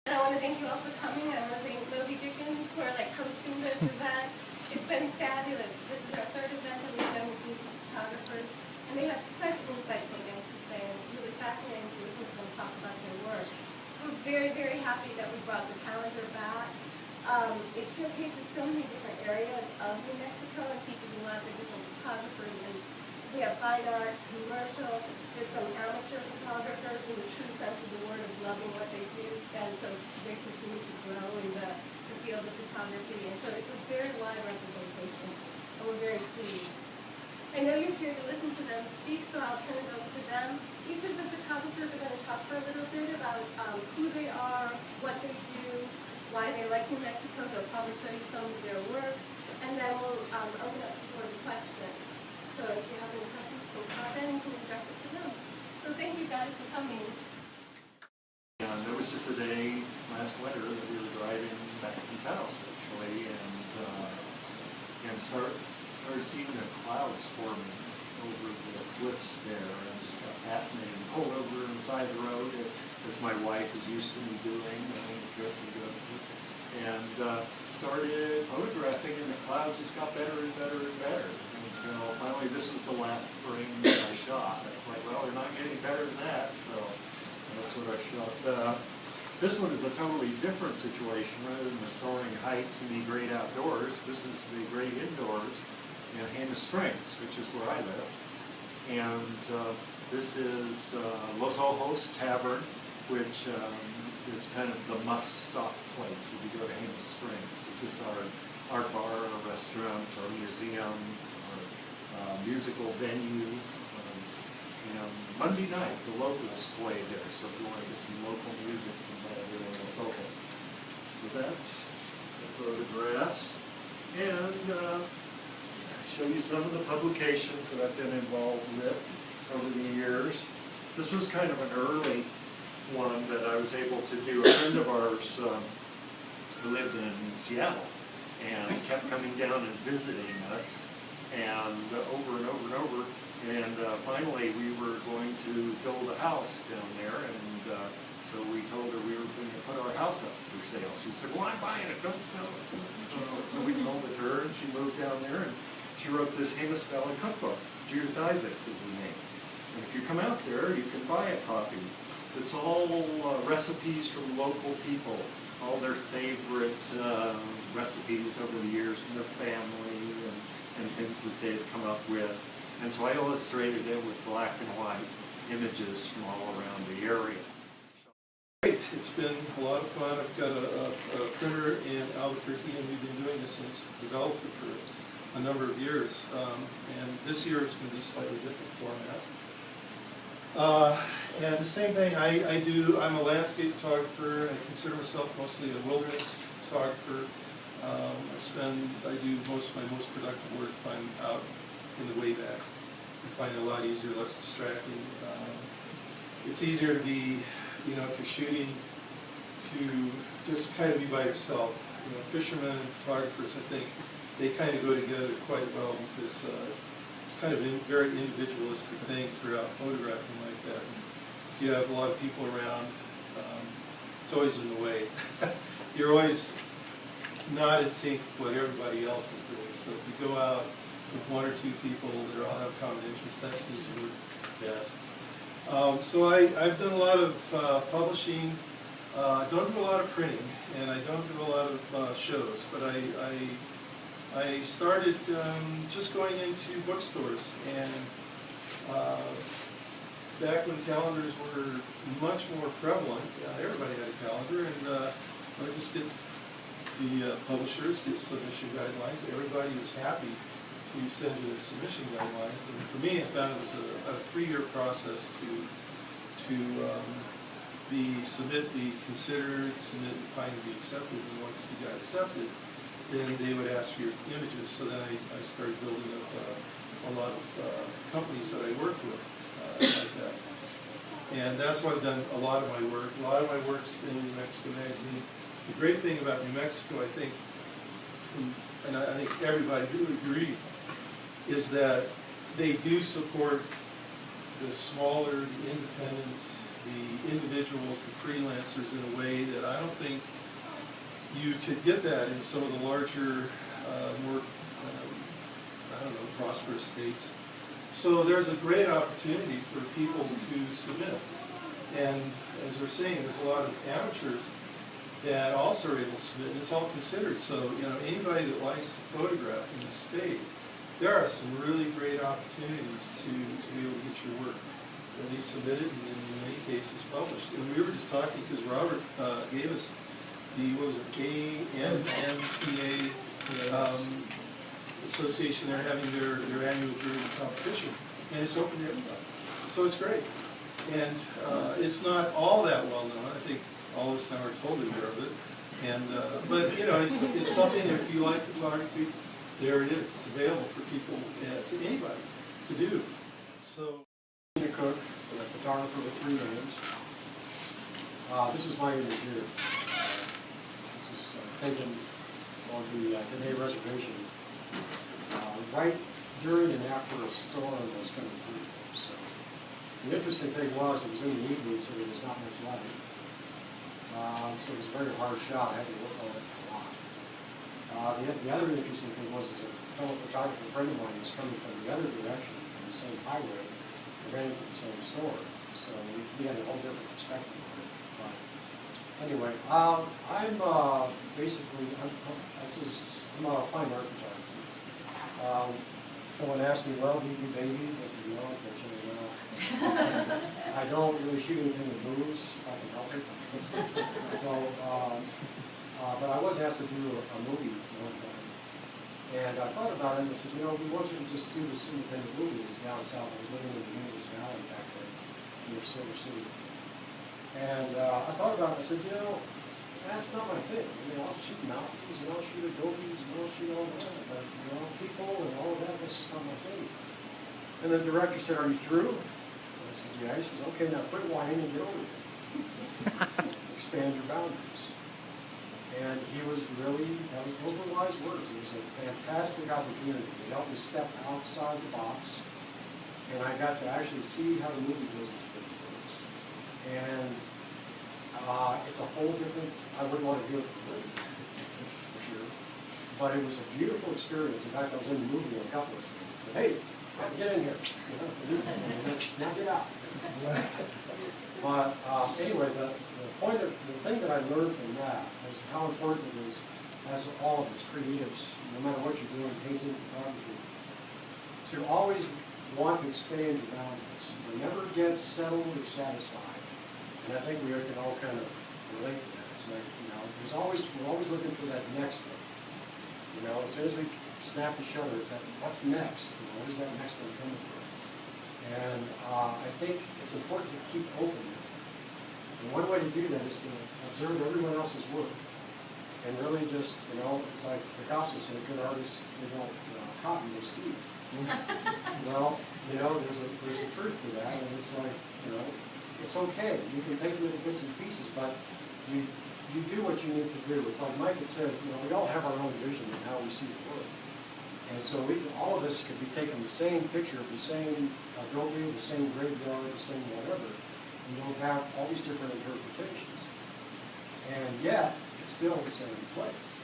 I want to thank you all for coming. I want to thank Moby Dickens for hosting this event. It's been fabulous. This is our third event that we've done with new photographers, and they have such insightful things to say, and it's really fascinating to listen to them talk about their work. We're very, very happy that we brought the calendar back. It showcases so many different areas of New Mexico and features a lot of the different photographers. And we have fine art, commercial, there's some amateur photographers in the true sense of the word of loving what they do, and so they continue to grow in the field of photography, and so it's a very wide representation, and we're very pleased. I know you're here to listen to them speak, so I'll turn it over to them. Each of the photographers are going to talk for a little bit about who they are, what they do, why they like New Mexico. They'll probably show you some of their work, and then we'll open up the floor to questions. So if you have any questions, go ahead and you can address it to them. So thank you guys for coming. There was just a day last winter that we were driving back from Taos actually, and started seeing the clouds forming over the cliffs there, and just got fascinated. Pulled over on the side of the road, as my wife is used to me doing. And started photographing, and the clouds just got better and better and better. So finally, this was the last spring that I shot. I was like, well, they're not getting better than that, so that's what I shot. This one is a totally different situation. Rather than the soaring heights and the great outdoors, this is the great indoors in Hannah Springs, which is where I live. And this is Los Ojos Tavern, which it's kind of the must-stop place if you go to Hannah Springs. This is our bar, our restaurant, our museum, our musical venue. And Monday night, the locals play there, so if you want to get some local music, you can buy it in Los Ojos. So that's the photographs. And show you some of the publications that I've been involved with over the years. This was kind of an early one that I was able to do. A friend of ours who lived in Seattle and kept coming down and visiting us, and over and over and over. And finally, we were going to build a house down there, and so we told her we were going to put our house up for sale. She said, "Well, I'm buying it, don't sell it." So we sold it to her, and she moved down there, and she wrote this Hamus Valley cookbook. Judith Isaacs is her name. And if you come out there, you can buy a copy. It's all recipes from local people, all their favorite recipes over the years from their family and things that they had come up with. And so I illustrated it with black and white images from all around the area. Great. It's been a lot of fun. I've got a printer in Albuquerque, and we've been doing this since developed it for a number of years. And this year it's going to be a slightly different format. And the same thing I do, I'm a landscape photographer. I consider myself mostly a wilderness photographer. I do most of my most productive work if I'm out in the way back. I find it a lot easier, less distracting. It's easier to be, if you're shooting, to just kind of be by yourself. Fishermen and photographers, I think, they kind of go together quite well, because it's kind of a very individualistic thing throughout photographing like that. And if you have a lot of people around, it's always in the way. You're always not in sync with what everybody else is doing. So if you go out with one or two people that all have common interests, that seems to work best. So I've done a lot of publishing. Don't do a lot of printing, and I don't do a lot of shows, but I started just going into bookstores, and back when calendars were much more prevalent, everybody had a calendar, and I would just get the publishers, get submission guidelines. Everybody was happy to send you their submission guidelines, and for me, I found it was a 3-year process to be considered, submit, and finally be accepted. And once you got accepted, then they would ask for your images. So then I started building up a lot of companies that I worked with like that. And that's why I've done a lot of my work. A lot of my work's been in New Mexico Magazine. The great thing about New Mexico, I think, and I think everybody would agree, is that they do support the smaller, the independents, the individuals, the freelancers in a way that I don't think you could get that in some of the larger, more, I don't know, prosperous states. So there's a great opportunity for people to submit. And as we're saying, there's a lot of amateurs that also are able to submit, and it's all considered. So, you know, anybody that likes to photograph in the state, there are some really great opportunities to be able to get your work at least submitted and in many cases published. And we were just talking because Robert gave us the, what was it, ANPA association. They're having their annual jury competition, and it's open to everybody. So it's great. And it's not all that well known. I think all of us now are totally aware of it. And but you know, it's something that if you like photography, there it is. It's available for people, to anybody, to do. So. Cook, a photographer with 3 names. This is my image here. This is taken on the Day reservation right during and after a storm was coming through. So the interesting thing was it was in the evening, so there was not much light. So it was a very hard shot. I had to work on it a lot. The other interesting thing was a fellow photographer friend of mine was coming from the other direction on the same highway. Ran into the same store, so we had a whole different perspective on it. But anyway, I'm basically I'm a fine art photographer. Someone asked me, "Well, do you do babies?" I said, "No, unfortunately not." I don't really shoot anything that moves. If I can help it. So, but I was asked to do a movie one time. And I thought about it and I said, you know, we want you to just do this independent movies down south. I was living in the Dominguez Valley back then, near Silver City. And I thought about it, I said, you know, that's not my thing. You know, I'll shoot mountains and I'll shoot adobes and I'll shoot all that. But, you know, people and all of that, that's just not my thing. And the director said, are you through? And I said, yeah. He says, okay, now quit whining and get over it. Expand your boundaries. And he was really, those were wise words. It was a fantastic opportunity. It helped me step outside the box. And I got to actually see how the movie business really works. And it's a whole different, I wouldn't want to do it for free, for sure. But it was a beautiful experience. In fact, I was in the movie on a couple of things. I said, hey, get in here. You know, now get out. But anyway, the thing that I learned from that is how important it is, as all of us creatives, no matter what you're doing, painting, photography, to always want to expand your boundaries. You never get settled or satisfied. And I think we can all kind of relate to that. It's like, you know, we're always looking for that next thing. You know, as soon as we snap the shutter, it's like, what's next? You know, where's that next one coming from? And I think it's important to keep open. And one way to do that is to observe everyone else's work. And really just, you know, it's like Picasso said, good artists, they don't copy, they steal. Well, you know, there's a truth to that, and it's like, you know, it's okay. You can take little bits and pieces, but you do what you need to do. It's like Mike had said, you know, we all have our own vision of how we see the world. And so all of us could be taking the same picture of the same building, the same graveyard, the same whatever. You don't have all these different interpretations. And yet, it's still the same place.